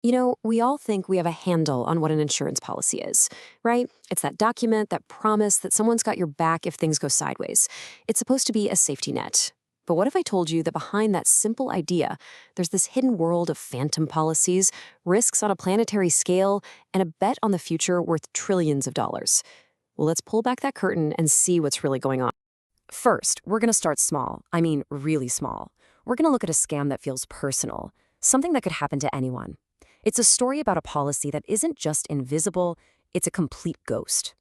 We all think we have a handle on what an insurance policy is, right? It's that document, that promise that someone's got your back if things go sideways. It's supposed to be a safety net. But what if I told you that behind that simple idea, there's this hidden world of phantom policies, risks on a planetary scale, and a bet on the future worth trillions of dollars? Well, let's pull back that curtain and see what's really going on. First, we're going to start small. I mean, really small. We're going to look at a scam that feels personal, something that could happen to anyone. It's a story about a policy that isn't just invisible, it's a complete ghost.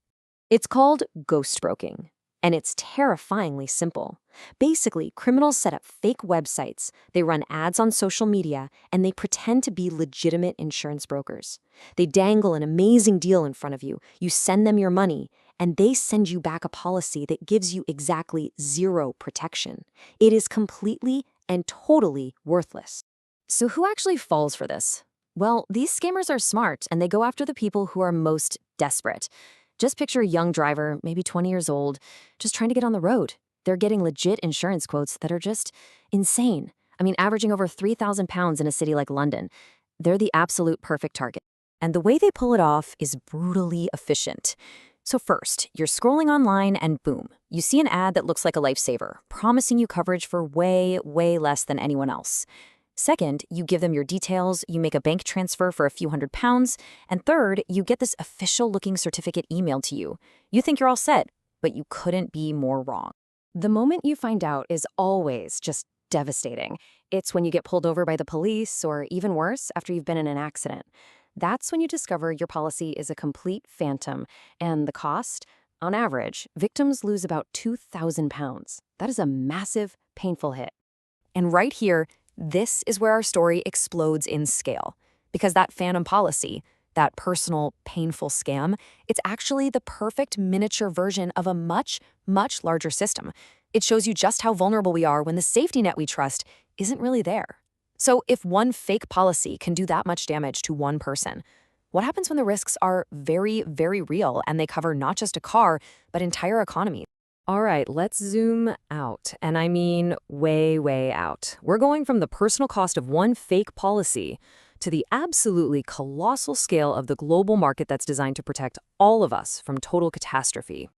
It's called ghost broking, and it's terrifyingly simple. Basically, criminals set up fake websites, they run ads on social media, and they pretend to be legitimate insurance brokers. They dangle an amazing deal in front of you, you send them your money, and they send you back a policy that gives you exactly zero protection. It is completely and totally worthless. So who actually falls for this? Well, these scammers are smart, and they go after the people who are most desperate. Just picture a young driver, maybe 20 years old, just trying to get on the road. They're getting legit insurance quotes that are just insane. I mean, averaging over £3,000 in a city like London. They're the absolute perfect target. And the way they pull it off is brutally efficient. So first, you're scrolling online and boom, you see an ad that looks like a lifesaver, promising you coverage for way, way less than anyone else. Second, you give them your details, you make a bank transfer for a few £100s, and third, you get this official-looking certificate emailed to you. You think you're all set, but you couldn't be more wrong. The moment you find out is always just devastating. It's when you get pulled over by the police, or even worse, after you've been in an accident. That's when you discover your policy is a complete phantom, and the cost? On average, victims lose about £2,000. That is a massive, painful hit. And right here, this is where our story explodes in scale. Because that phantom policy, that personal, painful scam, it's actually the perfect miniature version of a much, much larger system. It shows you just how vulnerable we are when the safety net we trust isn't really there. So if one fake policy can do that much damage to one person, what happens when the risks are very, very real and they cover not just a car, but entire economies? All right, let's zoom out, and I mean way, way out. We're going from the personal cost of one fake policy to the absolutely colossal scale of the global market that's designed to protect all of us from total catastrophe.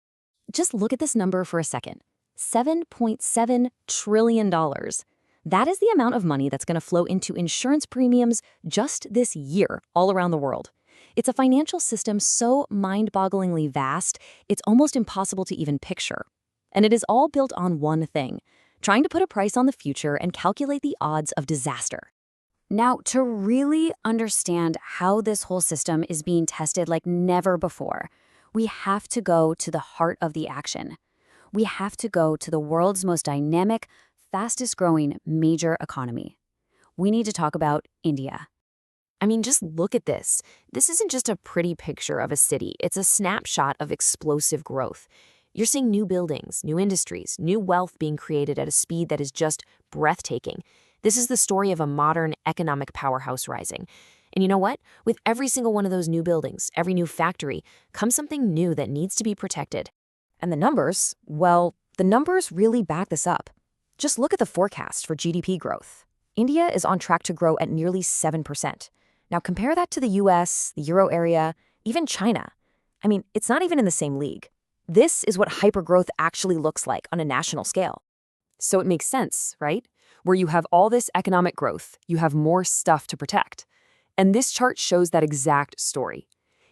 Just look at this number for a second. $7.7 trillion. That is the amount of money that's going to flow into insurance premiums just this year all around the world. It's a financial system so mind-bogglingly vast, it's almost impossible to even picture. And it is all built on one thing, trying to put a price on the future and calculate the odds of disaster. Now, to really understand how this whole system is being tested like never before, we have to go to the heart of the action. We have to go to the world's most dynamic, fastest-growing major economy. We need to talk about India. I mean, just look at this. This isn't just a pretty picture of a city. It's a snapshot of explosive growth. You're seeing new buildings, new industries, new wealth being created at a speed that is just breathtaking. This is the story of a modern economic powerhouse rising. And you know what? With every single one of those new buildings, every new factory, comes something new that needs to be protected. And the numbers, well, the numbers really back this up. Just look at the forecast for GDP growth. India is on track to grow at nearly 7%. Now compare that to the US, the Euro area, even China. I mean, it's not even in the same league. This is what hypergrowth actually looks like on a national scale. So it makes sense, right? Where you have all this economic growth, you have more stuff to protect. And this chart shows that exact story.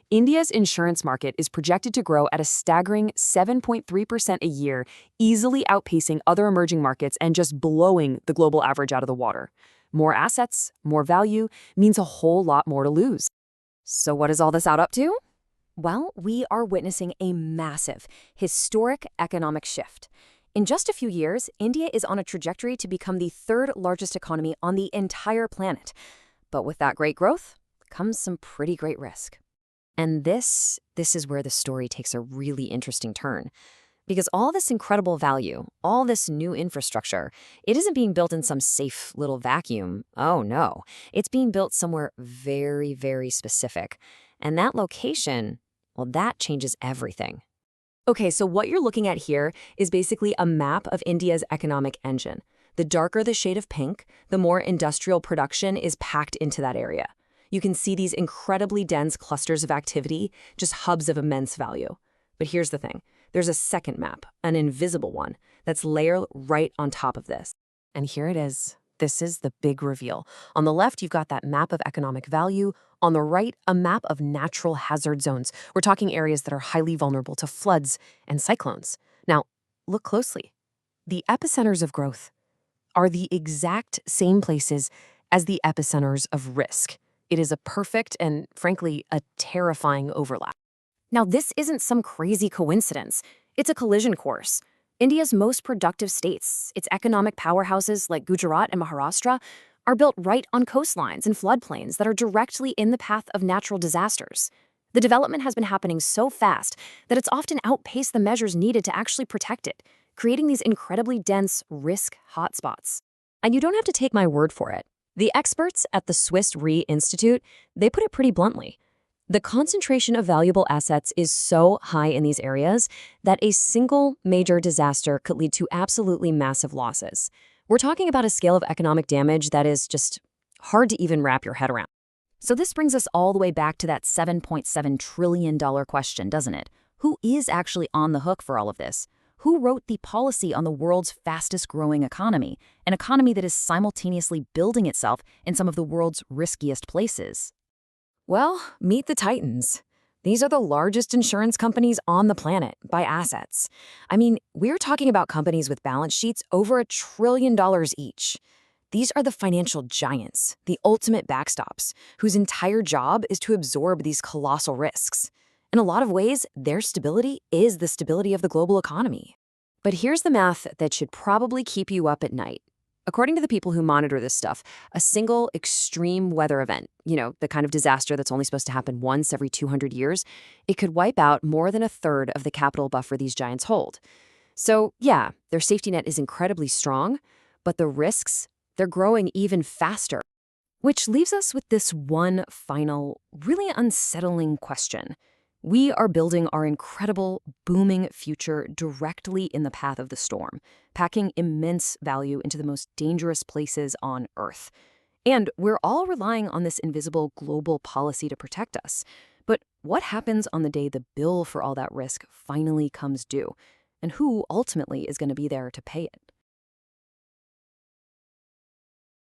India's insurance market is projected to grow at a staggering 7.3% a year, easily outpacing other emerging markets and just blowing the global average out of the water. More assets, more value, means a whole lot more to lose. So what is all this add up to? Well, we are witnessing a massive, historic economic shift. In just a few years, India is on a trajectory to become the third largest economy on the entire planet. But with that great growth comes some pretty great risk. And this is where the story takes a really interesting turn. Because all this incredible value, all this new infrastructure, it isn't being built in some safe little vacuum. Oh no, it's being built somewhere very, very specific. And that location, well, that changes everything. Okay, so what you're looking at here is basically a map of India's economic engine. The darker the shade of pink, the more industrial production is packed into that area. You can see these incredibly dense clusters of activity, just hubs of immense value. But here's the thing. There's a second map, an invisible one, that's layered right on top of this. And here it is. This is the big reveal. On the left, you've got that map of economic value. On the right, a map of natural hazard zones. We're talking areas that are highly vulnerable to floods and cyclones. Now, look closely. The epicenters of growth are the exact same places as the epicenters of risk. It is a perfect and, frankly, a terrifying overlap. Now, this isn't some crazy coincidence. It's a collision course. India's most productive states, its economic powerhouses like Gujarat and Maharashtra, are built right on coastlines and floodplains that are directly in the path of natural disasters. The development has been happening so fast that it's often outpaced the measures needed to actually protect it, creating these incredibly dense risk hotspots. And you don't have to take my word for it. The experts at the Swiss Re Institute, they put it pretty bluntly. The concentration of valuable assets is so high in these areas that a single major disaster could lead to absolutely massive losses. We're talking about a scale of economic damage that is just hard to even wrap your head around. So this brings us all the way back to that $7.7 trillion question, doesn't it? Who is actually on the hook for all of this? Who wrote the policy on the world's fastest-growing economy, an economy that is simultaneously building itself in some of the world's riskiest places? Well, meet the Titans. These are the largest insurance companies on the planet by assets. I mean, we're talking about companies with balance sheets over $1 trillion each. These are the financial giants, the ultimate backstops, whose entire job is to absorb these colossal risks. In a lot of ways, their stability is the stability of the global economy. But here's the math that should probably keep you up at night. According to the people who monitor this stuff, a single extreme weather event, the kind of disaster that's only supposed to happen once every 200 years, it could wipe out more than a third of the capital buffer these giants hold. So, yeah, their safety net is incredibly strong, but the risks, they're growing even faster. Which leaves us with this one final, really unsettling question. We are building our incredible, booming future directly in the path of the storm, packing immense value into the most dangerous places on Earth. And we're all relying on this invisible global policy to protect us. But what happens on the day the bill for all that risk finally comes due? And who ultimately is going to be there to pay it?